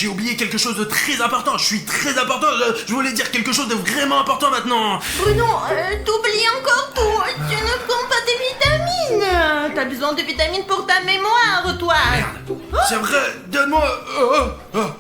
j'ai oublié quelque chose de très important. Je suis très important. Je voulais dire quelque chose de vraiment important maintenant. Bruno, t'oublies encore tout. Tu ne prends pas tes vitamines. T'as besoin de vitamines pour ta mémoire, toi. Merde, c'est vrai. Donne-moi...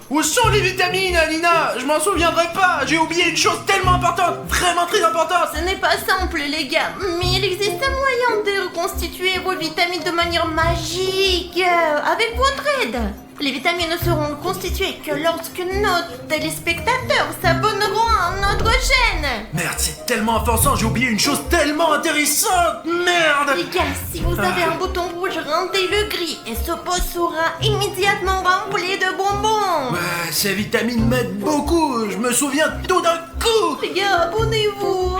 Où sont les vitamines, Alina? Je m'en souviendrai pas. J'ai oublié une chose tellement importante. Vraiment très importante. Ce n'est pas simple, les gars, mais il existe un moyen de reconstituer vos vitamines de manière magique, avec votre aide. Les vitamines ne seront constituées que lorsque nos téléspectateurs s'abonneront à notre chaîne. Merde, c'est tellement offensant. J'ai oublié une chose tellement intéressante. Merde. Les gars, si vous avez un bouton rouge, rendez-le gris et ce pot sera immédiatement rempli de bonbons. Ouais, ces vitamines m'aident beaucoup. Je me souviens tout d'un coup. Les gars, abonnez-vous.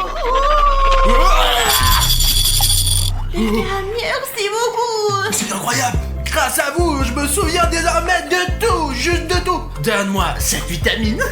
Les gars, merci beaucoup. C'est incroyable. Grâce à vous, je me souviens désormais de tout, juste de tout. Donne-moi cette vitamine.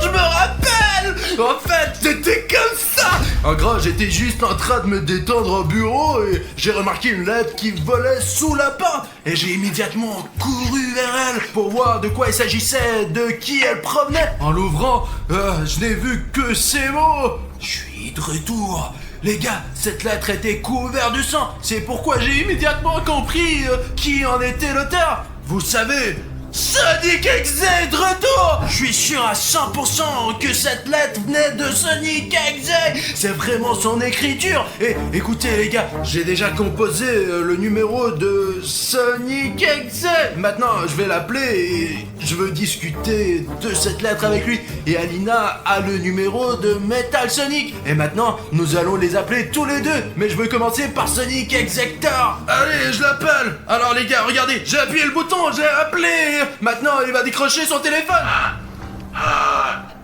Je me rappelle. En fait, c'était comme ça. En gros, j'étais juste en train de me détendre au bureau et j'ai remarqué une lettre qui volait sous la porte. Et j'ai immédiatement couru vers elle pour voir de quoi il s'agissait, de qui elle provenait. En l'ouvrant, je n'ai vu que ces mots. Je suis de retour. Les gars, cette lettre était couverte de sang. C'est pourquoi j'ai immédiatement compris qui en était l'auteur. Vous savez, Sonic Exe de retour. Je suis sûr à 100% que cette lettre venait de Sonic Exe. C'est vraiment son écriture. Et écoutez les gars, j'ai déjà composé le numéro de Sonic Exe. Maintenant, je vais l'appeler et je veux discuter de cette lettre avec lui. Et Alina a le numéro de Metal Sonic. Et maintenant, nous allons les appeler tous les deux. Mais je veux commencer par Sonic Exector. Allez, je l'appelle. Alors les gars, regardez, j'ai appuyé le bouton, j'ai appelé. Maintenant, il va décrocher son téléphone.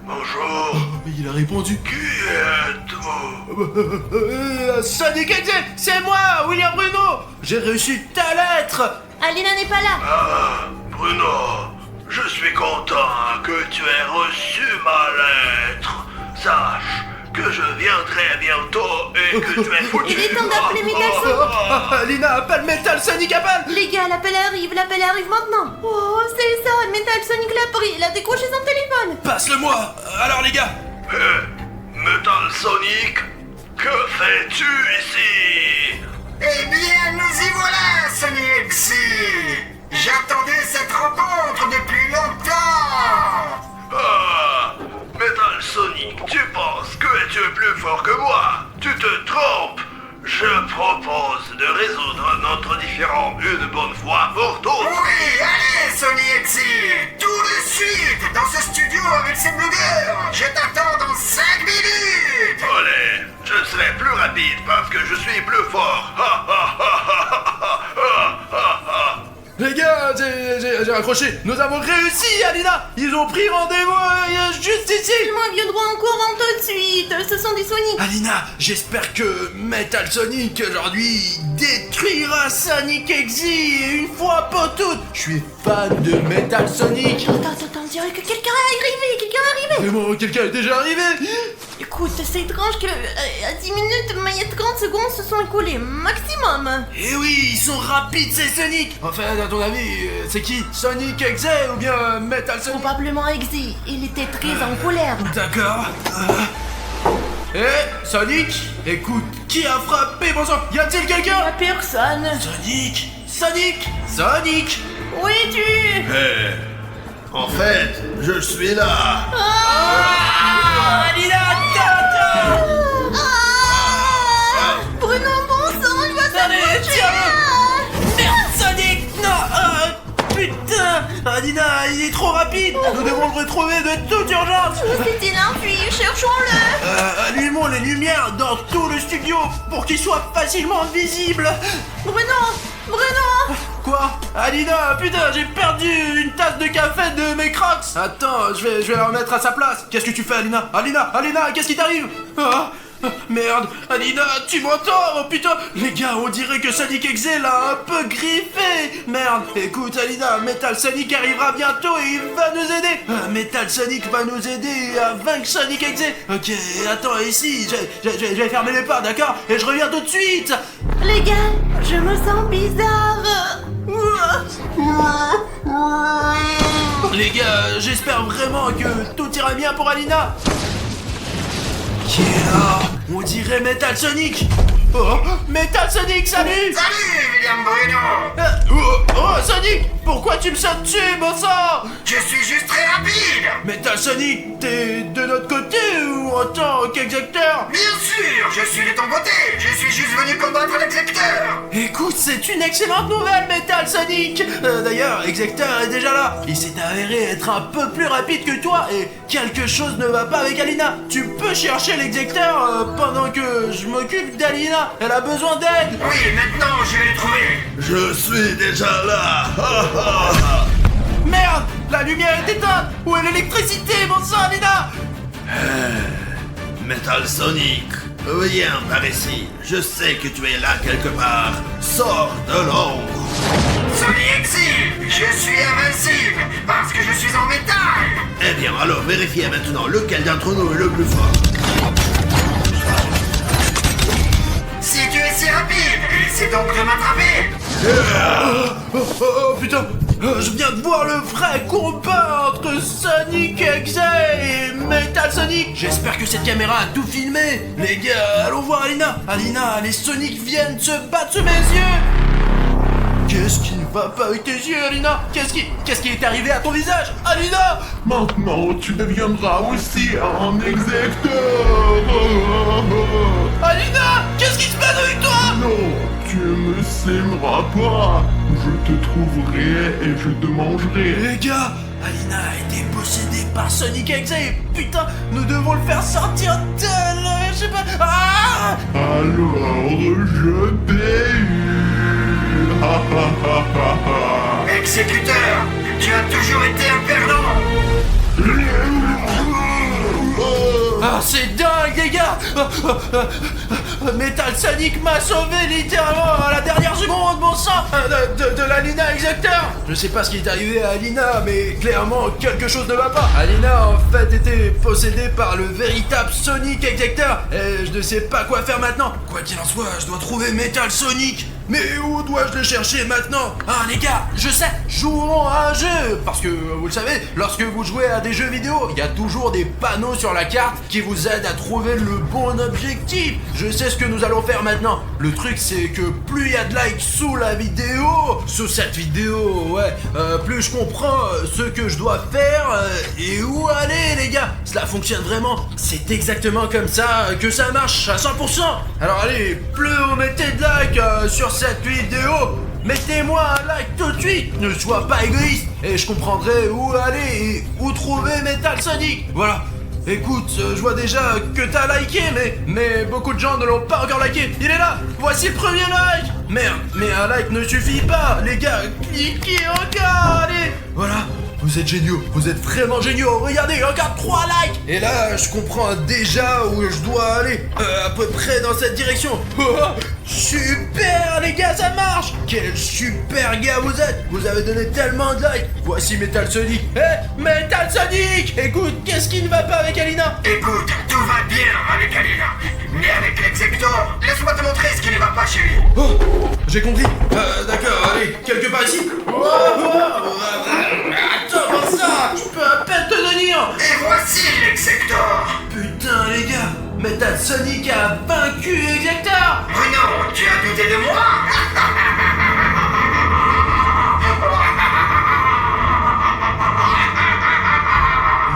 Bonjour. Il a répondu. Qui êtes-vous? Sonic Exe, c'est moi, William Bruno. J'ai reçu ta lettre. Alina n'est pas là. Ah, Bruno, je suis content que tu aies reçu ma lettre. Sache que je viendrai bientôt et que tu es foutu. Il est temps d'appeler Metal Sonic. Alina, appelle Metal Sonic, appelle. Les gars, l'appel arrive maintenant. Oh, c'est ça, Metal Sonic l'a pris, il a décroché son téléphone. Passe-le-moi. Alors les gars. Metal Sonic, que fais-tu ici? Eh bien, nous y voilà, Sonic. J'attendais cette rencontre depuis longtemps. Ah, Metal Sonic, tu penses que tu es plus fort que moi? Tu te trompes. Je propose de résoudre notre différend une bonne fois pour toutes. Oui, allez, Sonic. Tout de suite, dans ce studio avec ces blogueurs. Je t'attends dans 5 minutes. Allez, je serai plus rapide parce que je suis plus fort. Les gars, j'ai raccroché. Nous avons réussi, Alina. Ils ont pris rendez-vous juste ici. Ils viendront en courant tout de suite, ce sont des Sonic. Alina, j'espère que Metal Sonic aujourd'hui détruira Sonic Exe une fois pour toutes. Je suis fan de Metal Sonic. Attends, on dirait que quelqu'un est arrivé. Mais bon, quelqu'un est déjà arrivé. Écoute, c'est étrange que à 10 minutes, mais il y a 30 secondes se sont écoulées, maximum. Eh oui, ils sont rapides ces Sonic. Enfin, à ton avis, c'est qui? Sonic Exe ou bien Metal Sonic? Probablement Exe, il était très en colère. D'accord. Sonic, écoute, qui a frappé mon sang? Y a-t-il quelqu'un? La personne. Sonic. Où es-tu? En fait, je suis là. Alina, attends. Bruno, bon sang, il va Allez, s'approcher. tiens-le. Merde, Sonic, non. Putain, Alina, il est trop rapide. Nous devons le retrouver de toute urgence. S'est-il enfui? Cherchons-le. Allumons les lumières dans tout le studio pour qu'il soit facilement visible. Bruno. Quoi? Alina, putain, j'ai perdu une tasse de café de mes Crocs. Attends, je vais la remettre à sa place. Qu'est-ce que tu fais, Alina? Alina, qu'est-ce qui t'arrive? Merde, Alina, tu m'entends? Oh putain, les gars, on dirait que Sonic Exe l'a un peu griffé. Merde, écoute Alina, Metal Sonic arrivera bientôt et il va nous aider. Metal Sonic va nous aider à vaincre Sonic Exe. Ok, attends, ici, je vais fermer les portes, d'accord? Et je reviens tout de suite. Les gars, je me sens bizarre. Les gars, j'espère vraiment que tout ira bien pour Alina. Qui est là? On dirait Metal Sonic. Oh, Metal Sonic, salut! Salut, William Bruno! Oh, Sonic! Pourquoi tu me sautes dessus, bon sang? Je suis juste très rapide! Metal Sonic, t'es de notre côté ou en tant qu'exécuteur? Bien sûr, je suis de ton côté! Je suis juste venu combattre l'exécuteur! Écoute, c'est une excellente nouvelle, Metal Sonic! D'ailleurs, Exector est déjà là. Il s'est avéré être un peu plus rapide que toi et quelque chose ne va pas avec Alina. Tu peux chercher l'Exector pendant que je m'occupe d'Alina. Elle a besoin d'aide. Oui, maintenant je vais le trouver! Je suis déjà là. Merde, la lumière est éteinte. Où est l'électricité, bon sang, Alina? Metal Sonic, viens par ici. Je sais que tu es là quelque part. Sors de l'ombre. Sonic Exile! Je suis invincible! Parce que je suis en métal! Eh bien, alors vérifiez maintenant lequel d'entre nous est le plus fort. Si tu es si rapide, essaie donc de m'attraper! Oh, putain, je viens de voir le vrai combat entre Sonic Exe et Metal Sonic. J'espère que cette caméra a tout filmé. Les gars, allons voir Alina. Alina, les Sonic viennent se battre sous mes yeux. Qu'est-ce qui ne va pas avec tes yeux, Alina? Qu'est-ce qui est arrivé à ton visage, Alina? Maintenant, tu deviendras aussi un exécuteur. Alina, qu'est-ce qui se passe avec toi? Non, tu ne s'aimeras pas. Je te trouverai et je te mangerai. Les gars, Alina a été possédée par Sonic Exe et putain, nous devons le faire sortir d'elle. Je sais pas. Ah! Alors, je t'ai eu. Exécuteur, tu as toujours été un perdant! Ah, c'est dingue, les gars! Metal Sonic m'a sauvé littéralement à la dernière seconde, bon sang! De l'Alina Exector! Je sais pas ce qui est arrivé à Alina, mais clairement, quelque chose ne va pas. Alina a en fait été possédée par le véritable Sonic Exector, et je ne sais pas quoi faire maintenant. Quoi qu'il en soit, je dois trouver Metal Sonic. Mais où dois-je le chercher maintenant? Ah les gars, je sais, jouons à un jeu. Parce que, vous le savez, lorsque vous jouez à des jeux vidéo, il y a toujours des panneaux sur la carte qui vous aident à trouver le bon objectif. Je sais ce que nous allons faire maintenant. Le truc c'est que plus il y a de likes sous la vidéo, sous cette vidéo, ouais, plus je comprends ce que je dois faire et où aller les gars. Cela fonctionne vraiment, c'est exactement comme ça que ça marche à 100%. Alors allez, plus vous mettez de likes sur cette vidéo, mettez-moi un like tout de suite. Ne sois pas égoïste et je comprendrai où aller et où trouver Metal Sonic. Voilà. Écoute, je vois déjà que t'as liké, mais beaucoup de gens ne l'ont pas encore liké. Il est là. Voici le premier like. Merde, mais un like ne suffit pas, les gars. Cliquez encore, allez. Voilà. Vous êtes géniaux, vous êtes vraiment géniaux. Regardez, encore 3 likes. Et là, je comprends déjà où je dois aller. À peu près dans cette direction. Super, les gars, ça marche. Quel super gars vous êtes. Vous avez donné tellement de likes. Voici Metal Sonic. Metal Sonic. Écoute, qu'est-ce qui ne va pas avec Alina? Écoute, tout va bien avec Alina. Mais avec l'Exector, laisse-moi te montrer ce qui ne va pas chez lui. Oh, j'ai compris. D'accord, allez, quelque part ici. Attends, comme ça, je peux à peine te tenir. Et voici l'Exector. Putain, les gars, Metal Sonic a vaincu Exector. Bruno, tu as douté de moi?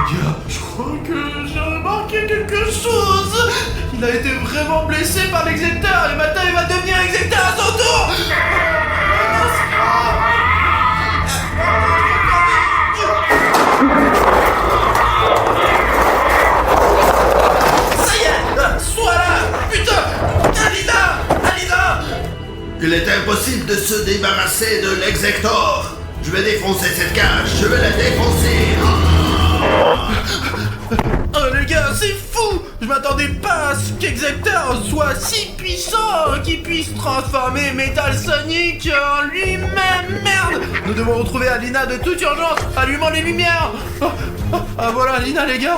Les gars, je crois que j'ai remarqué quelque chose. Il a été vraiment blessé par l'Exector et maintenant il va devenir Exector à son tour. Ça y est, sois là. Putain, Alina. Il est impossible de se débarrasser de l'Exector. Je vais défoncer cette cage, je vais la défoncer. Oh les gars, c'est fou. Je m'attendais pas à ce qu'Exector soit si puissant qu'il puisse transformer Metal Sonic en lui-même. Merde. Nous devons retrouver Alina de toute urgence. Allumons les lumières. Ah voilà Alina les gars.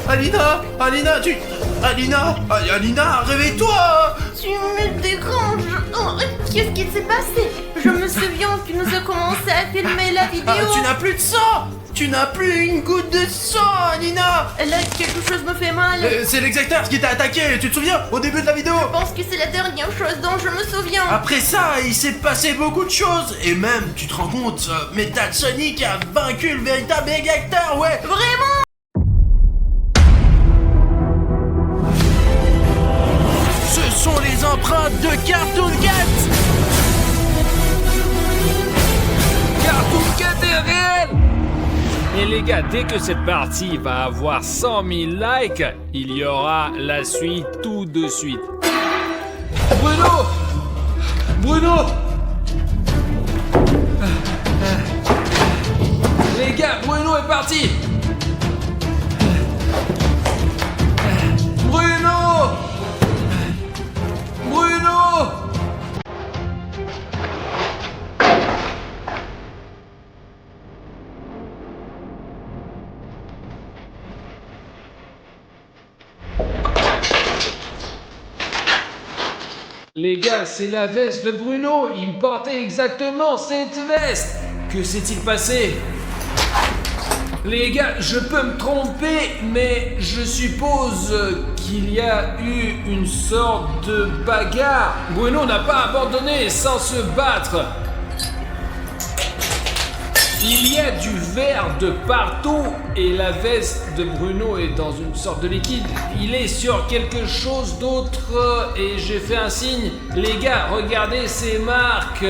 Alina, tu Alina, Alina, réveille-toi! Tu me déranges. Oh, qu'est-ce qui s'est passé? Je me souviens que nous avons commencé à filmer la vidéo. Ah, tu n'as plus de sang! Tu n'as plus une goutte de sang, Alina! Là, quelque chose me fait mal. C'est l'exacteur qui t'a attaqué, tu te souviens? Au début de la vidéo! Je pense que c'est la dernière chose dont je me souviens. Après ça, il s'est passé beaucoup de choses. Et même, tu te rends compte, Metal Sonic a vaincu le véritable exacteur, ouais! Vraiment? Ce sont les empreintes de Cartoon Cat! Cartoon Cat est réel! Et les gars, dès que cette partie va avoir 100 000 likes, il y aura la suite tout de suite. Bruno! Bruno! Les gars, Bruno est parti! Bruno! Bruno! Les gars, c'est la veste de Bruno. Il portait exactement cette veste. Que s'est-il passé? Les gars, je peux me tromper, mais je suppose qu'il y a eu une sorte de bagarre. Bruno n'a pas abandonné sans se battre. Il y a du verre de partout et la veste de Bruno est dans une sorte de liquide. Il est sur quelque chose d'autre et j'ai fait un signe. Les gars, regardez ces marques.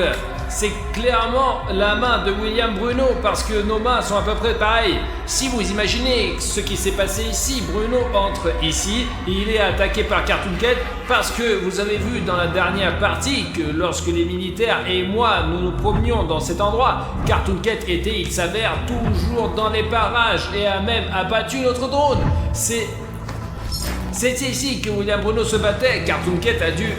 C'est clairement la main de William Bruno parce que nos mains sont à peu près pareilles. Si vous imaginez ce qui s'est passé ici, Bruno entre ici, il est attaqué par Cartoon Cat parce que vous avez vu dans la dernière partie que lorsque les militaires et moi nous nous promenions dans cet endroit, Cartoon Cat était, il s'avère, toujours dans les parages et a même abattu notre drone. C'était ici que William Bruno se battait. Cartoon Cat a dû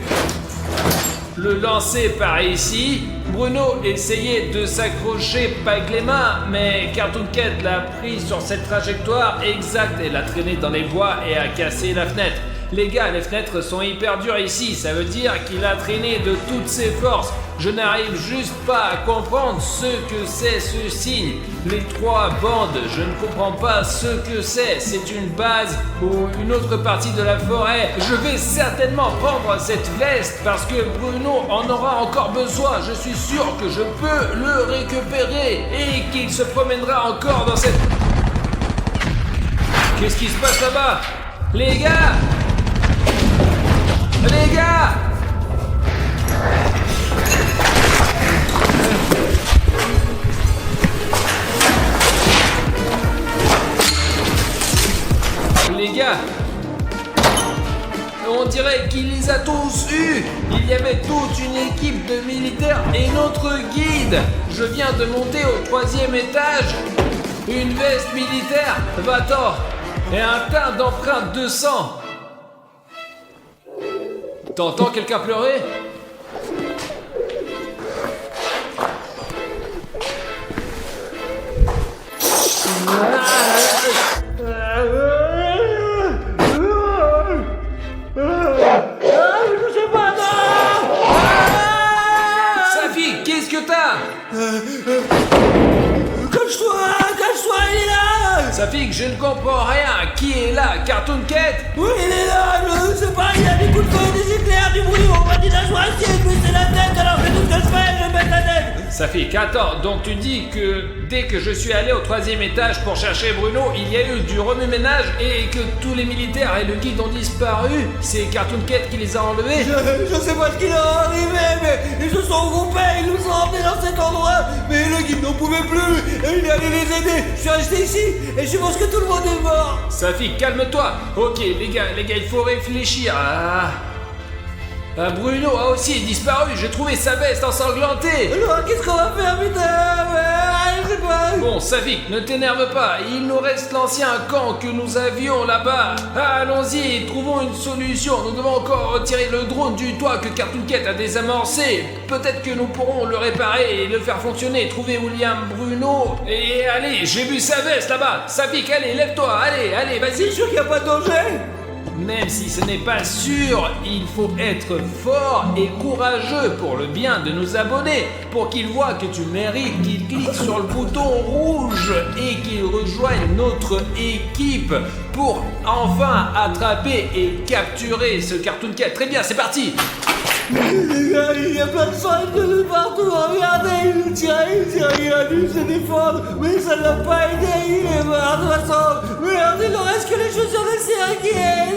le lancer par ici. Bruno essayait de s'accrocher pas avec les mains, mais Cartoon Cat l'a pris sur cette trajectoire exacte et l'a traîné dans les bois et a cassé la fenêtre. Les gars, les fenêtres sont hyper dures ici, ça veut dire qu'il a traîné de toutes ses forces. Je n'arrive juste pas à comprendre ce que c'est ce signe. Les trois bandes, je ne comprends pas ce que c'est. C'est une base ou une autre partie de la forêt. Je vais certainement prendre cette veste parce que Bruno en aura encore besoin. Je suis sûr que je peux le récupérer et qu'il se promènera encore dans cette... Qu'est-ce qui se passe là-bas? Les gars! Les gars! Les gars, on dirait qu'il les a tous eus. Il y avait toute une équipe de militaires et notre guide. Je viens de monter au 3e étage. Une veste militaire, va-t'en, et un tas d'empreintes de sang. T'entends quelqu'un pleurer? Safi, qu'est-ce que t'as? Cache-toi, il est là! Safi, je ne comprends rien. Qui est là? Cartoon Cat? Oui, il est là, je sais pas, il y a des coups de feu, des éclairs, du bruit, on m'a dit d'assoyer, mais c'est la tête, alors fais tout ce que je fais, je mets la tête! Safi, attends, donc tu dis que dès que je suis allé au 3e étage pour chercher Bruno, il y a eu du remue-ménage et que tous les militaires et le guide ont disparu? C'est Cartoon Cat qui les a enlevés? Je sais pas ce qu'il est arrivé, mais ils se sont regroupés, ils nous ont emmenés dans cet endroit, mais le guide n'en pouvait plus, et il est allé les aider, je suis resté ici, et je pense que tout le monde est mort! Safi, calme-toi. Ok, les gars, il faut réfléchir. Bruno a aussi disparu, j'ai trouvé sa veste ensanglantée. Alors, qu'est-ce qu'on va faire, putain? Je sais pas. Bon, Savik, ne t'énerve pas, il nous reste l'ancien camp que nous avions là-bas. Allons-y, trouvons une solution. Nous devons encore retirer le drone du toit que Cartoon Cat a désamorcé. Peut-être que nous pourrons le réparer et le faire fonctionner. Trouver William Bruno. Et allez, j'ai vu sa veste là-bas. Savik, allez, lève-toi, allez, vas-y. C'est sûr qu'il n'y a pas de danger? même si ce n'est pas sûr, il faut être fort et courageux pour le bien de nos abonnés, pour qu'ils voient que tu mérites, qu'ils cliquent sur le bouton rouge et qu'ils rejoignent notre équipe pour enfin attraper et capturer ce Cartoon Cat. Très bien, c'est parti. Les gars, il y a plein de fans de partout, regardez, il tirait, il a dû se défendre, mais ça l'a pas aidé, il est mort de toute façon. Merde, il ne reste que les chaussures de cirque,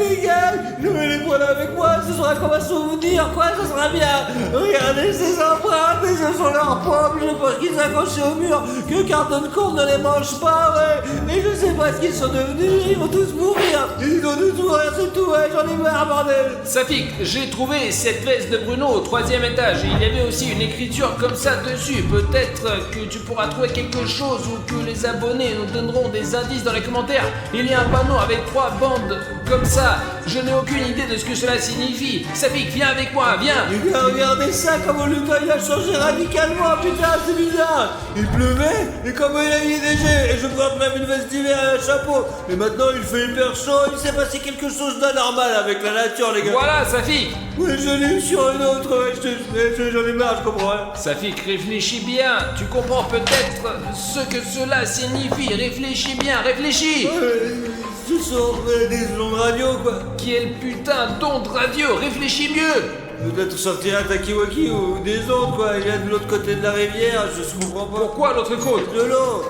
les gars, je vais les prendre avec moi, ce sera comme un souvenir, quoi, ça sera bien. Regardez ces empreintes, et ce sont leurs pommes, je pense qu'ils accrochent au mur, que Carton Court ne les mange pas, ouais. Mais je sais pas ce qu'ils sont devenus, ils vont tous mourir, ils vont tous mourir, c'est tout, ouais, j'en ai marre, bordel. Safik, j'ai trouvé cette veste de Bruno au 3e étage. Il y avait aussi une écriture comme ça dessus. Peut-être que tu pourras trouver quelque chose ou que les abonnés nous donneront des indices dans les commentaires. Il y a un panneau avec 3 bandes comme ça. Je n'ai aucune idée de ce que cela signifie. Safik, viens avec moi, viens. Les gars, regardez ça, comment le gars il a changé radicalement, putain, c'est bizarre. Il pleuvait, et comment il a mis des jets, et je porte même une veste d'hiver et un chapeau. Mais maintenant il fait hyper chaud, il s'est passé quelque chose d'anormal avec la nature, les gars. Voilà, Safik. Oui, je l'ai eu sur une autre, ouais, j'en ai marre, je comprends rien. Safik, réfléchis bien. Tu comprends peut-être ce que cela signifie. Réfléchis bien, réfléchis. Ce sont des ondes radio, quoi. Quel putain d'onde radio. Réfléchis mieux. Peut-être sortir un Takiwaki ou des ondes, quoi. Il vient de l'autre côté de la rivière, je comprends pas. Pourquoi l'autre côte? De l'eau.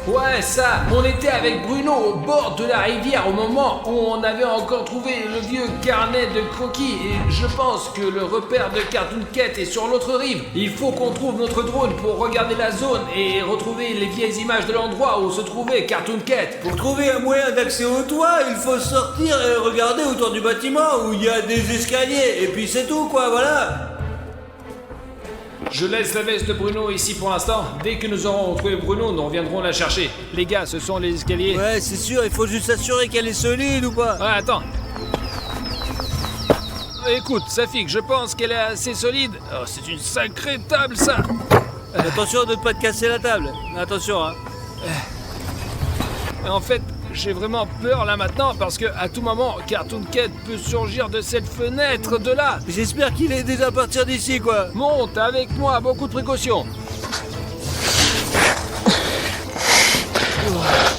Ouais, ça, on était avec Bruno au bord de la rivière au moment où on avait encore trouvé le vieux carnet de croquis et je pense que le repère de Cartoon Cat est sur l'autre rive. Il faut qu'on trouve notre drone pour regarder la zone et retrouver les vieilles images de l'endroit où se trouvait Cartoon Cat. Pour trouver un moyen d'accès au toit, il faut sortir et regarder autour du bâtiment où il y a des escaliers et puis c'est tout, quoi, voilà. Je laisse la veste de Bruno ici pour l'instant. Dès que nous aurons retrouvé Bruno, nous reviendrons la chercher. Les gars, ce sont les escaliers. Ouais, c'est sûr, il faut juste s'assurer qu'elle est solide ou pas. Ouais, attends. Écoute, Safik, je pense qu'elle est assez solide. Oh, c'est une sacrée table, ça. Attention de ne pas te casser la table. Attention, hein. En fait, j'ai vraiment peur là maintenant parce que à tout moment, Cartoon Cat peut surgir de cette fenêtre de là. J'espère qu'il est déjà parti d'ici, quoi. Monte avec moi, beaucoup de précautions.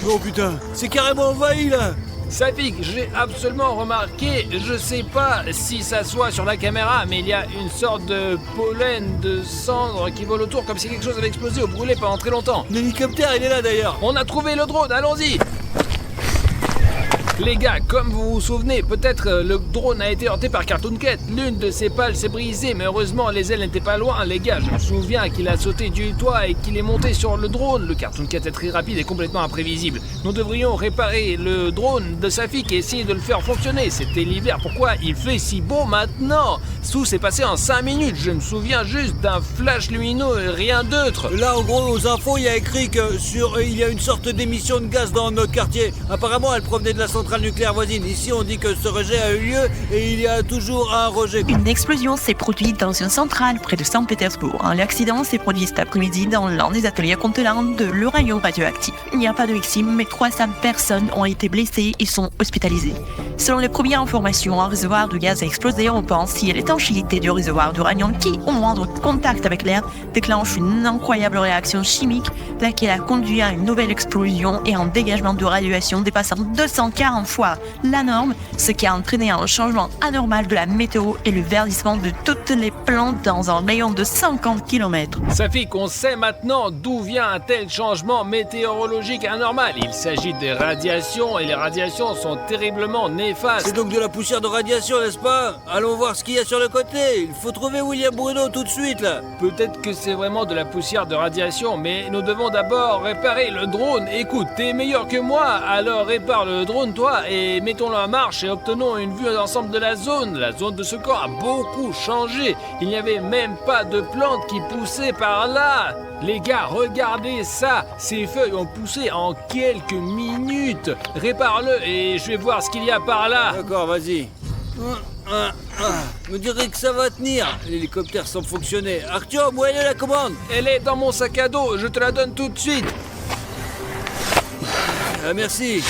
Oh putain, c'est carrément envahi là. Safik, j'ai absolument remarqué, je sais pas si ça soit sur la caméra, mais il y a une sorte de pollen, de cendre qui vole autour comme si quelque chose avait explosé ou brûlé pendant très longtemps. L'hélicoptère, il est là d'ailleurs. On a trouvé le drone, allons-y. Les gars, comme vous vous souvenez, peut-être le drone a été heurté par Cartoon Cat. L'une de ses pales s'est brisée, mais heureusement les ailes n'étaient pas loin. Les gars, je me souviens qu'il a sauté du toit et qu'il est monté sur le drone. Le Cartoon Cat est très rapide et complètement imprévisible. Nous devrions réparer le drone de Safik et essayer de le faire fonctionner. C'était l'hiver, pourquoi il fait si beau maintenant? Tout s'est passé en 5 minutes, je me souviens juste d'un flash lumineux et rien d'autre. Là, en gros, aux infos, il y a écrit que il y a une sorte d'émission de gaz dans notre quartier. Apparemment, elle provenait de la centrale nucléaire voisine. Ici, on dit que ce rejet a eu lieu et il y a toujours un rejet. Une explosion s'est produite dans une centrale près de Saint-Pétersbourg. L'accident s'est produit cet après-midi dans l'un des ateliers contenant de l'uranium radioactif. Il n'y a pas de victimes, mais 300 personnes ont été blessées et sont hospitalisées. Selon les premières informations, un réservoir de gaz a explosé. On pense si l'étanchéité du réservoir d'uranium qui, au moindre contact avec l'air, déclenche une incroyable réaction chimique, laquelle a conduit à une nouvelle explosion et un dégagement de radiation dépassant 240 fois la norme, ce qui a entraîné un changement anormal de la météo et le verdissement de toutes les plantes dans un rayon de 50 km. Ça fait qu'on sait maintenant d'où vient un tel changement météorologique anormal. Il s'agit des radiations et les radiations sont terriblement néfastes. C'est donc de la poussière de radiation, n'est-ce pas? Allons voir ce qu'il y a sur le côté. Il faut trouver William Bruno tout de suite, là. Peut-être que c'est vraiment de la poussière de radiation, mais nous devons d'abord réparer le drone. Écoute, t'es meilleur que moi, alors répare le drone, toi, et mettons-le en marche et obtenons une vue d'ensemble de la zone. La zone de ce camp a beaucoup changé. Il n'y avait même pas de plantes qui poussaient par là. Les gars, regardez ça. Ces feuilles ont poussé en quelques minutes. Répare-le et je vais voir ce qu'il y a par là. D'accord, vas-y. Me dirait que ça va tenir. L'hélicoptère semble fonctionner. Arthur, où est la commande? Elle est dans mon sac à dos, je te la donne tout de suite. Merci.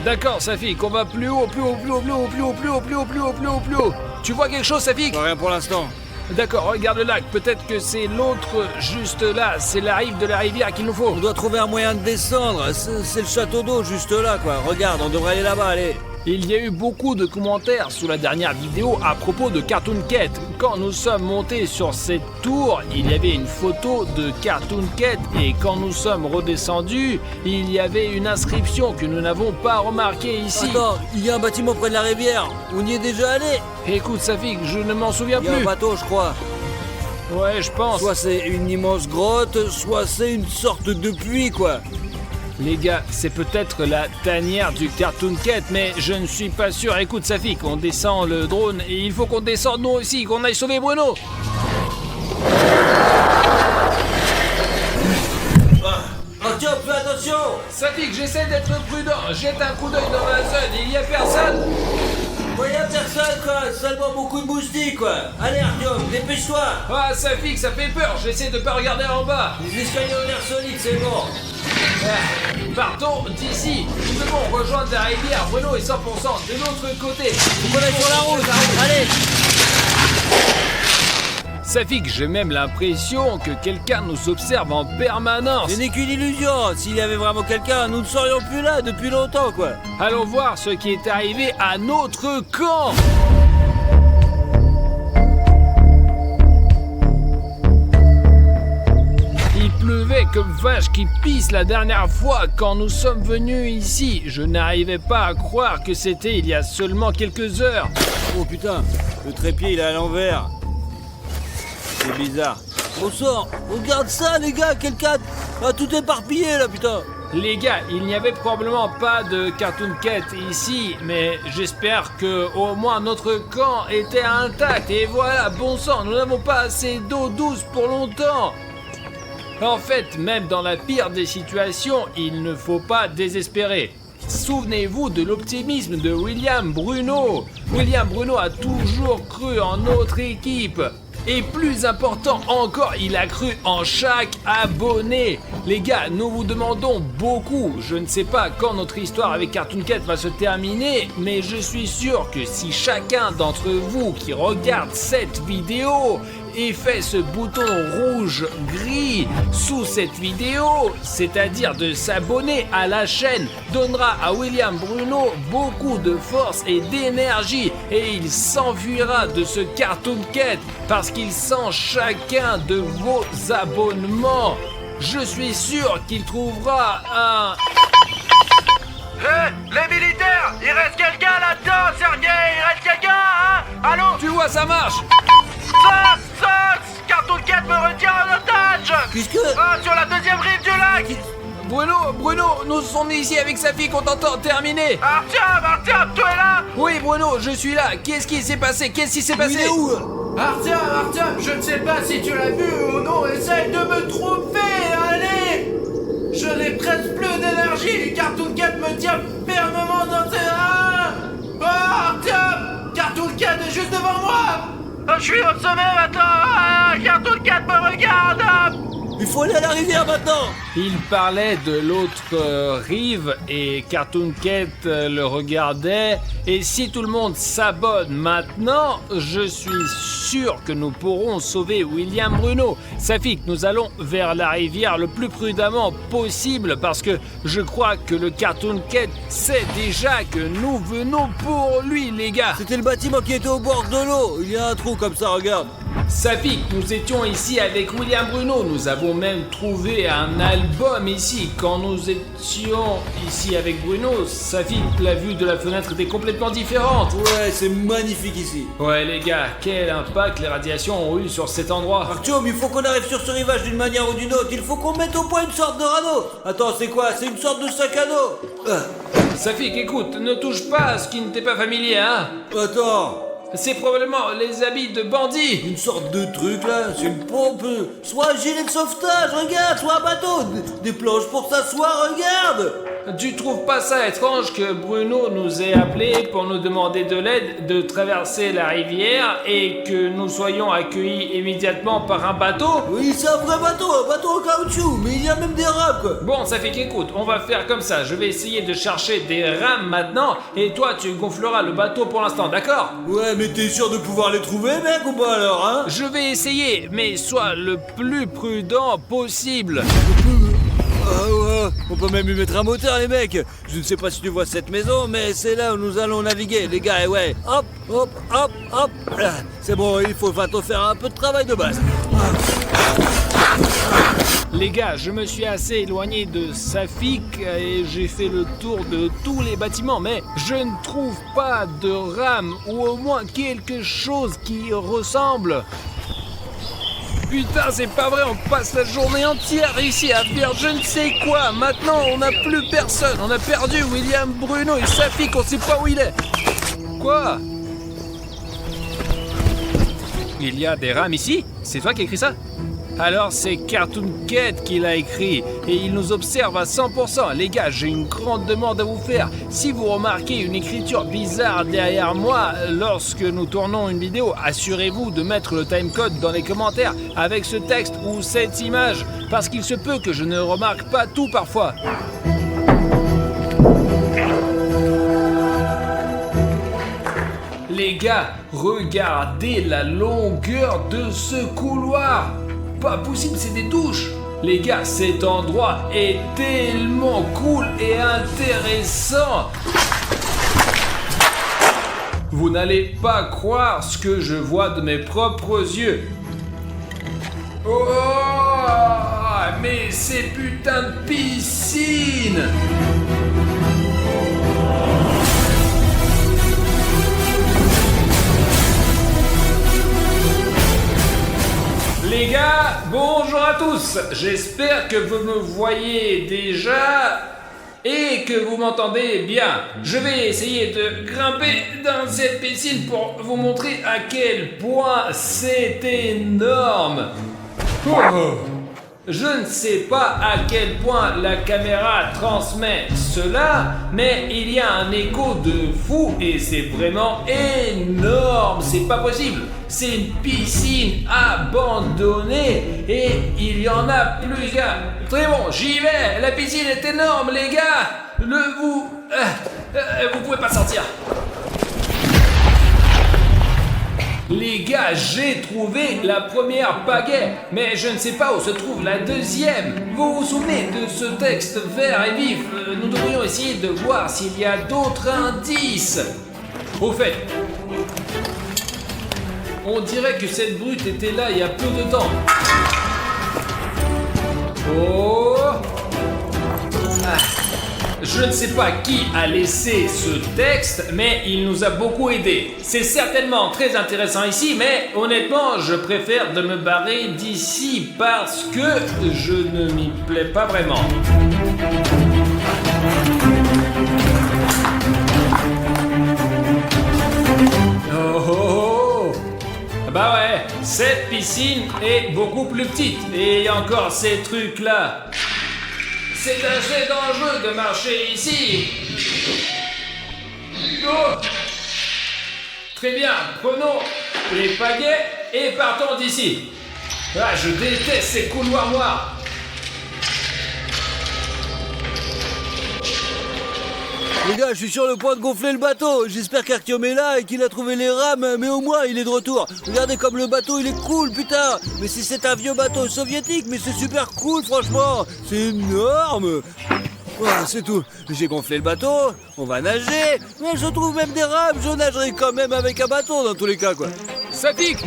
D'accord, Safik, on va plus haut, plus haut, plus haut, plus haut, plus haut, plus haut, plus haut, plus haut, plus haut, plus haut. Tu vois quelque chose, Safik? Rien pour l'instant. D'accord, regarde le lac, peut-être que c'est l'autre juste là, c'est la rive de la rivière qu'il nous faut. On doit trouver un moyen de descendre. C'est le château d'eau juste là, quoi. Regarde, on devrait aller là-bas, allez. Il y a eu beaucoup de commentaires sous la dernière vidéo à propos de Cartoon Cat. Quand nous sommes montés sur cette tour, il y avait une photo de Cartoon Cat et quand nous sommes redescendus, il y avait une inscription que nous n'avons pas remarquée ici. Attends, il y a un bâtiment près de la rivière. On y est déjà allé. Écoute Safik, je ne m'en souviens Il y a un plus. bateau, je crois. Ouais, je pense. Soit c'est une immense grotte, soit c'est une sorte de puits, quoi. Les gars, c'est peut-être la tanière du Cartoon Cat, mais je ne suis pas sûr. Écoute Safik, on descend le drone et il faut qu'on descende nous aussi, qu'on aille sauver Bruno. Tiens, fais attention. Safik, j'essaie d'être prudent. Jette un coup d'œil dans la zone, il y a personne. Il y a personne, quoi. Seulement beaucoup de moustiques, quoi. Allez, Artyom, dépêche-toi. Ah Safik, ça fait peur, j'essaie de pas regarder en bas. Les escaliers ont l'air solides, c'est bon. Partons d'ici. Nous devons rejoindre la rivière. Bruno est 100% de l'autre côté. On est sur la route. Allez. Safik, j'ai même l'impression que quelqu'un nous observe en permanence. Ce n'est qu'une illusion. S'il y avait vraiment quelqu'un, nous ne serions plus là depuis longtemps, quoi. Allons voir ce qui est arrivé à notre camp. Il pleuvait comme vache qui pisse la dernière fois quand nous sommes venus ici. Je n'arrivais pas à croire que c'était il y a seulement quelques heures. Oh putain, le trépied il est à l'envers. C'est bizarre. Au sort, regarde ça les gars, quelqu'un a tout éparpillé là putain. Les gars, il n'y avait probablement pas de Cartoon Cat ici, mais j'espère que au moins notre camp était intact. Et voilà, bon sang, nous n'avons pas assez d'eau douce pour longtemps. En fait, même dans la pire des situations, il ne faut pas désespérer. Souvenez-vous de l'optimisme de William Bruno. William Bruno a toujours cru en notre équipe. Et plus important encore, il a cru en chaque abonné. Les gars, nous vous demandons beaucoup. Je ne sais pas quand notre histoire avec Cartoon Cat va se terminer, mais je suis sûr que si chacun d'entre vous qui regarde cette vidéo et fait ce bouton rouge-gris sous cette vidéo, c'est-à-dire de s'abonner à la chaîne, donnera à William Bruno beaucoup de force et d'énergie et il s'enfuira de ce Cartoon Cat parce qu'il sent chacun de vos abonnements. Je suis sûr qu'il trouvera un... Hé, les militaires, il reste quelqu'un là-dedans, Sergei, il reste quelqu'un, hein? Allô? Tu vois, ça marche. Cartoon Cat me retient en otage! Puisque... Ah, sur la deuxième rive du lac! Bruno, nous sommes ici avec sa fille qu'on t'entend terminer. Artyom, tu es là? Oui, Bruno, je suis là. Qu'est-ce qui s'est passé? Il est où? Artyom, je ne sais pas si tu l'as vu ou non, essaye de me tromper, allez! Je n'ai presque plus d'énergie, Cartoon Cat me tient fermement dans ses reins! Oh, Artyom! Cartoon Cat est juste devant moi! Je suis au sommet maintenant! Cartoon Cat me regarde! Il faut aller à la rivière maintenant. Il parlait de l'autre rive et Cartoon Cat le regardait. Et si tout le monde s'abonne maintenant, je suis sûr que nous pourrons sauver William Bruno. Safik, nous allons vers la rivière le plus prudemment possible parce que je crois que le Cartoon Cat sait déjà que nous venons pour lui, les gars. C'était le bâtiment qui était au bord de l'eau. Il y a un trou comme ça, regarde. Safik, nous étions ici avec William Bruno. Nous avons même trouvé un album ici. Quand nous étions ici avec Bruno, Safik, la vue de la fenêtre était complètement différente. Ouais, c'est magnifique ici. Ouais les gars, quel impact les radiations ont eu sur cet endroit. Artyom, il faut qu'on arrive sur ce rivage d'une manière ou d'une autre. Il faut qu'on mette au point une sorte de radeau. Attends, c'est quoi? C'est une sorte de sac à dos. Safik, écoute, ne touche pas à ce qui ne t'est pas familier, hein. Attends. C'est probablement les habits de bandits. Une sorte de truc là, c'est une pompe, soit un gilet de sauvetage, regarde, soit un bateau, des planches pour s'asseoir, regarde. Tu trouves pas ça étrange que Bruno nous ait appelés pour nous demander de l'aide de traverser la rivière et que nous soyons accueillis immédiatement par un bateau? Oui, c'est un vrai bateau en caoutchouc, mais il y a même des rames, quoi. Bon, ça fait qu'écoute, on va faire comme ça. Je vais essayer de chercher des rames maintenant et toi tu gonfleras le bateau pour l'instant, d'accord? Ouais, mais t'es sûr de pouvoir les trouver, mec, ou pas alors, hein? Je vais essayer, mais sois le plus prudent possible. Ah ouais, on peut même y mettre un moteur, les mecs. Je ne sais pas si tu vois cette maison, mais c'est là où nous allons naviguer, les gars, et ouais. Hop, hop, hop, hop. Ah, c'est bon, il faut bientôt faire un peu de travail de base. Les gars, je me suis assez éloigné de Safik et j'ai fait le tour de tous les bâtiments, mais je ne trouve pas de rame ou au moins quelque chose qui ressemble. Putain, c'est pas vrai, on passe la journée entière ici à faire je ne sais quoi. Maintenant, on n'a plus personne. On a perdu William, Bruno et Safik, on sait pas où il est. Quoi? Il y a des rames ici? C'est toi qui as écrit ça? Alors c'est Cartoon Cat qui l'a écrit et il nous observe à 100%. Les gars, j'ai une grande demande à vous faire. Si vous remarquez une écriture bizarre derrière moi lorsque nous tournons une vidéo, assurez-vous de mettre le timecode dans les commentaires avec ce texte ou cette image, parce qu'il se peut que je ne remarque pas tout parfois. Les gars, regardez la longueur de ce couloir. Pas possible, c'est des douches. Les gars, cet endroit est tellement cool et intéressant. Vous n'allez pas croire ce que je vois de mes propres yeux. Oh, mais ces putains de piscines. Les gars, bonjour à tous. J'espère que vous me voyez déjà et que vous m'entendez bien. Je vais essayer de grimper dans cette piscine pour vous montrer à quel point c'est énorme. Oh. Je ne sais pas à quel point la caméra transmet cela, mais il y a un écho de fou et c'est vraiment énorme, c'est pas possible. C'est une piscine abandonnée et il y en a plusieurs. Très bon, j'y vais, la piscine est énorme les gars. Vous pouvez pas sortir. Les gars, j'ai trouvé la première pagaie, mais je ne sais pas où se trouve la deuxième. Vous vous souvenez de ce texte vert et vif? Nous devrions essayer de voir s'il y a d'autres indices. Au fait, on dirait que cette brute était là il y a peu de temps. Oh! Je ne sais pas qui a laissé ce texte, mais il nous a beaucoup aidé. C'est certainement très intéressant ici, mais honnêtement, je préfère de me barrer d'ici parce que je ne m'y plais pas vraiment. Oh! Bah ouais, cette piscine est beaucoup plus petite et il y a encore ces trucs-là. C'est assez dangereux de marcher ici. Oh. Très bien, prenons les pagaies et partons d'ici. Ah, je déteste ces couloirs noirs. Les gars, je suis sur le point de gonfler le bateau. J'espère qu'Artyom est là et qu'il a trouvé les rames, mais au moins il est de retour. Regardez comme le bateau il est cool, putain. Mais si c'est un vieux bateau soviétique, mais c'est super cool, franchement. C'est énorme. Voilà, c'est tout. J'ai gonflé le bateau, on va nager. Mais je trouve même des rames, je nagerai quand même avec un bateau dans tous les cas, quoi. Safik!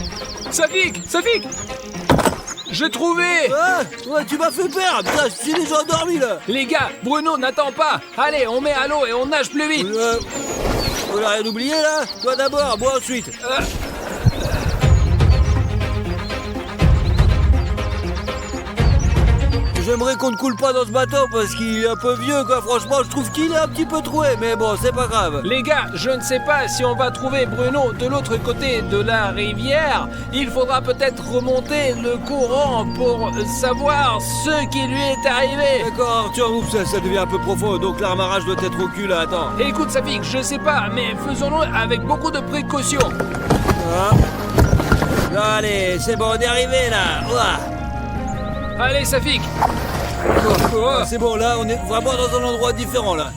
J'ai trouvé! Ah, ouais, tu m'as fait peur. Putain, je suis déjà endormi là. Les gars, Bruno n'attend pas. Allez, on met à l'eau et on nage plus vite. On a rien oublié là? Toi d'abord, moi ensuite. Je j'aimerais qu'on ne coule pas dans ce bateau parce qu'il est un peu vieux, quoi. Franchement, je trouve qu'il est un petit peu troué, mais bon, c'est pas grave. Les gars, je ne sais pas si on va trouver Bruno de l'autre côté de la rivière. Il faudra peut-être remonter le courant pour savoir ce qui lui est arrivé. D'accord, Arthur, oups, ça devient un peu profond, donc l'amarrage doit être au cul, là, attends. Écoute, Safik, je sais pas, mais faisons-le avec beaucoup de précautions. Ah. Allez, c'est bon, on est arrivé, là. Ouah. Allez, Safik. C'est bon, là, on est vraiment dans un endroit différent, là.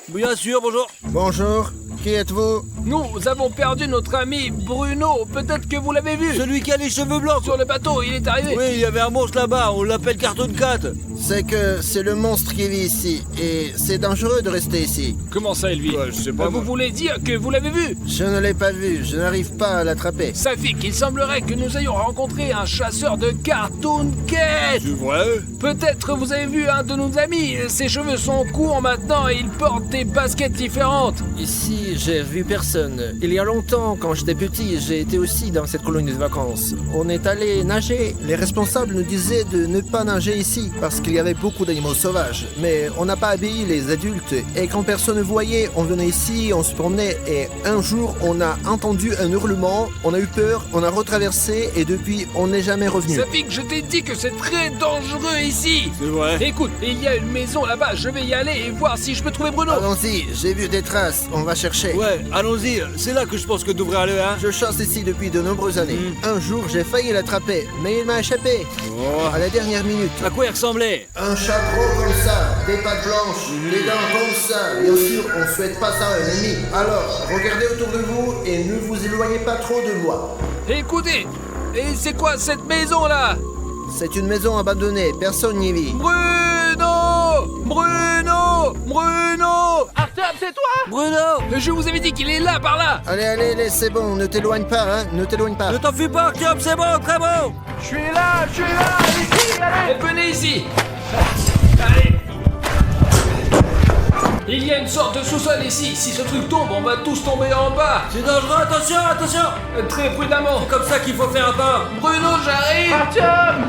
Bien sûr, bonjour. Bonjour, qui êtes-vous? Nous avons perdu notre ami Bruno. Peut-être que vous l'avez vu. Celui qui a les cheveux blancs. Sur le bateau, il est arrivé. Oui, il y avait un monstre là-bas, on l'appelle Cartoon Cat. C'est que c'est le monstre qui vit ici, et c'est dangereux de rester ici. Comment ça, Elvi? Ouais, je sais pas, Vous moi. voulez dire que vous l'avez vu? Je ne l'ai pas vu, je n'arrive pas à l'attraper. Safik, il semblerait que nous ayons rencontré un chasseur de Cartoon Cat. C'est vrai? Peut-être vous avez vu un de nos amis. Ses cheveux sont courts maintenant et il porte des baskets différentes. Ici, j'ai vu personne. Il y a longtemps, quand j'étais petit, j'ai été aussi dans cette colonie de vacances. On est allé nager. Les responsables nous disaient de ne pas nager ici, parce qu'il y avait beaucoup d'animaux sauvages. Mais on n'a pas obéi les adultes, et quand personne ne voyait, on venait ici, on se promenait, et un jour, on a entendu un hurlement, on a eu peur, on a retraversé, et depuis, on n'est jamais revenu. Safik, je t'ai dit que c'est très dangereux ici. C'est vrai. Écoute, il y a une maison là-bas, je vais y aller et voir si je peux trouver Bruno. Allons-y, j'ai vu des traces, on va chercher. Ouais, allons-y, c'est là que je pense que devrait aller, hein. Je chasse ici depuis de nombreuses années. Un jour, j'ai failli l'attraper, mais il m'a échappé. Oh. À la dernière minute. À quoi il ressemblait? Un chat gros comme ça, des pattes blanches, les dents comme ça. Bien sûr, on ne souhaite pas ça à un ennemi. Alors, regardez autour de vous et ne vous éloignez pas trop de moi. Écoutez, et c'est quoi cette maison là? C'est une maison abandonnée, personne n'y vit. Bruno! Bruno! Bruno! Arthur, c'est toi? Bruno! Je vous avais dit qu'il est là, par là! Allez, allez, c'est bon, ne t'éloigne pas, hein, ne t'éloigne pas. Ne t'enfuis pas, Artyom, c'est bon, très bon! Je suis là, ici, allez! Venez ici! Allez! Il y a une sorte de sous-sol ici. Si ce truc tombe, on va tous tomber en bas. C'est dangereux, attention, attention! Très prudemment. C'est comme ça qu'il faut faire un pas. Bruno, j'arrive. Artyom!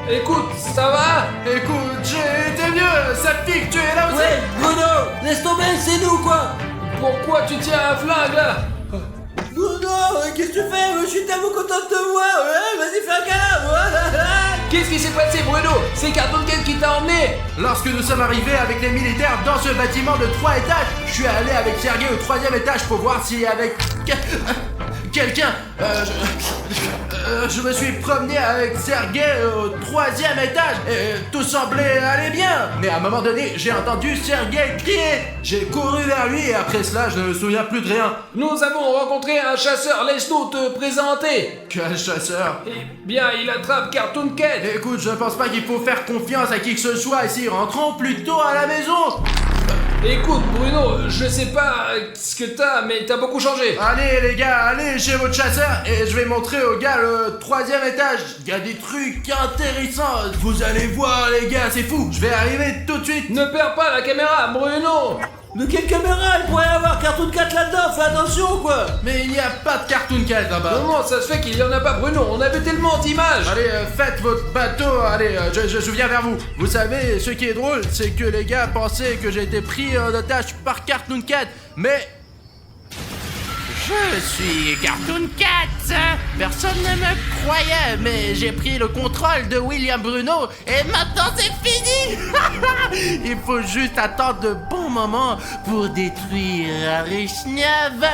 Écoute, ça va? Écoute, j'ai été mieux, Safik, tu es là aussi? Ouais, Bruno! Laisse tomber, c'est nous, quoi! Pourquoi tu tiens un flingue là? Bruno, qu'est-ce que tu fais? Je suis tellement content de te voir! Ouais, vas-y, fais un câlin! Qu'est-ce qui s'est passé, Bruno? C'est Cartoon Cat qui t'a emmené. Lorsque nous sommes arrivés avec les militaires dans ce bâtiment de 3 étages, je suis allé avec Sergei au 3e étage pour voir s'il y avait quelqu'un. Je me suis promené avec Sergei au 3e étage et tout semblait aller bien. Mais à un moment donné, j'ai entendu Sergei crier. J'ai couru vers lui et après cela, je ne me souviens plus de rien. Nous avons rencontré un chasseur. Laisse-nous te présenter. Quel chasseur? Eh bien, il attrape Cartoon Cat. Écoute, je pense pas qu'il faut faire confiance à qui que ce soit ici. Rentrons plutôt à la maison. Écoute, Bruno, je sais pas ce que t'as, mais t'as beaucoup changé. Allez les gars, allez chez votre chasseur et je vais montrer aux gars le 3e étage. Il y a des trucs intéressants. Vous allez voir les gars, c'est fou. Je vais arriver tout de suite. Ne perds pas la caméra, Bruno. De quelle caméra? Il pourrait y avoir Cartoon Cat là-dedans, fais attention, quoi! Mais il n'y a pas de Cartoon Cat là-bas. Comment ça se fait qu'il y en a pas, Bruno? On avait tellement d'images. Allez, faites votre bateau, allez, je viens vers vous. Vous savez, ce qui est drôle, c'est que les gars pensaient que j'ai été pris en otage par Cartoon Cat, mais... Je suis Cartoon Cat. Personne ne me croyait, mais j'ai pris le contrôle de William Bruno et maintenant c'est fini. Il faut juste attendre de bons moments pour détruire Rishnyev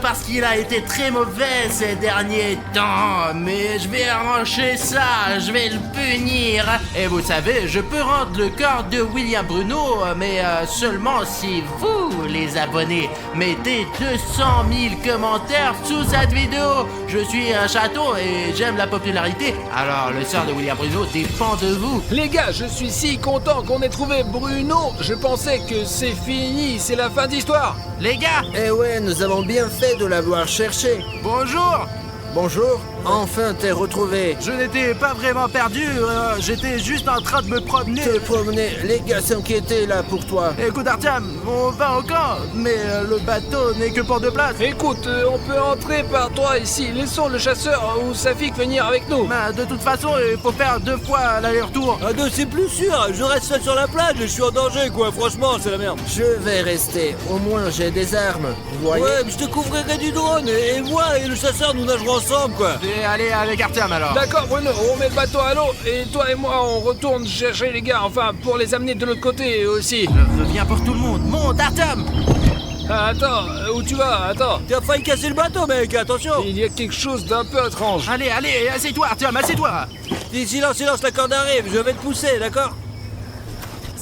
parce qu'il a été très mauvais ces derniers temps. Mais je vais arranger ça, je vais le punir. Et vous savez, je peux rendre le corps de William Bruno, mais seulement si vous, les abonnés, mettez 200 000 commentaires sous cette vidéo. Je suis un chaton et j'aime la popularité, alors le sort de William Bruno dépend de vous. Les gars, je suis si content qu'on ait trouvé Bruno. Je pensais que c'est fini, c'est la fin d'histoire. Les gars, Eh ouais, nous avons bien fait de l'avoir cherché. bonjour. Bonjour. Enfin t'es retrouvé. Je n'étais pas vraiment perdu, j'étais juste en train de me promener. Te promener, les gars s'inquiétaient là pour toi. Écoute Artyom, on va au camp, mais le bateau n'est que pour 2 places. Écoute, on peut entrer par toi ici. Laissons le chasseur ou Safik venir avec nous. Bah, de toute façon, il faut faire 2 fois l'aller-retour. Ah non, c'est plus sûr, je reste seul sur la plage et je suis en danger quoi, franchement, c'est la merde. Je vais rester, au moins j'ai des armes, vous voyez. Ouais, mais je te couvrirai du drone et moi et le chasseur nous nagerons ensemble quoi. Et allez avec Artyom alors. D'accord Bruno, on met le bateau à l'eau et toi et moi on retourne chercher les gars, enfin pour les amener de l'autre côté aussi. Je veux bien pour tout le monde. Monte Artyom. Ah, attends, où tu vas? Attends. T'as failli casser le bateau mec, attention. Il y a quelque chose d'un peu étrange. Allez, assieds-toi Artyom, assieds-toi. Dis silence, la corde arrive, je vais te pousser, d'accord?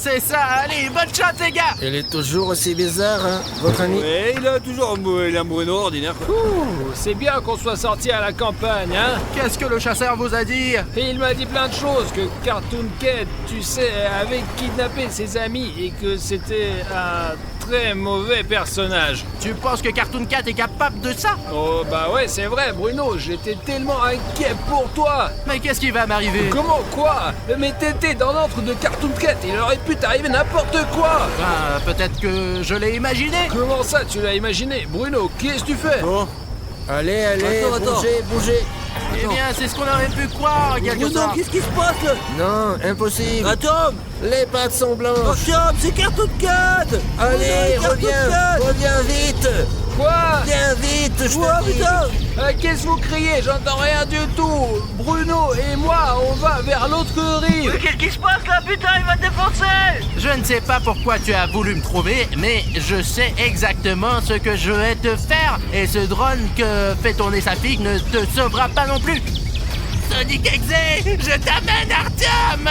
C'est ça, allez, bonne chance les gars. Il est toujours aussi bizarre, hein, votre ami. Ouais, il a toujours un Bruno ordinaire quoi. Ouh, c'est bien qu'on soit sorti à la campagne, hein? Qu'est-ce que le chasseur vous a dit? Et il m'a dit plein de choses, que Cartoon Cat, tu sais, avait kidnappé ses amis et que c'était un très mauvais personnage. Tu penses que Cartoon Cat est capable de ça? Oh bah ouais, c'est vrai Bruno, j'étais tellement inquiet pour toi. Mais qu'est-ce qui va m'arriver? Comment quoi? Mais t'étais dans l'antre de Cartoon Cat, il aurait pu t'arriver n'importe quoi. Ben, peut-être que je l'ai imaginé. Comment ça tu l'as imaginé? Bruno, qu'est-ce que tu fais? Bon, Allez, Attends. bougez. Eh bien, c'est ce qu'on aurait pu croire, quelque Bruno, sorte. qu'est-ce qui se passe là? Non, impossible. Attends, Les pattes sont blanches. Artyom, c'est Cartoon Cat. Allez, Bruno, Cartoon Cat. reviens vite. Quoi? Viens vite, je Oh te dis. putain. Qu'est-ce que vous criez? J'entends rien du tout. Bruno et moi, on va vers l'autre rive. Qu'est-ce qui se passe là? Putain, il va te défoncer. Je ne sais pas pourquoi tu as voulu me trouver, mais je sais exactement ce que je vais te faire. Et ce drone que fait tourner Safik ne te sauvera pas non plus. Sonic Exe, je t'amène Artyom.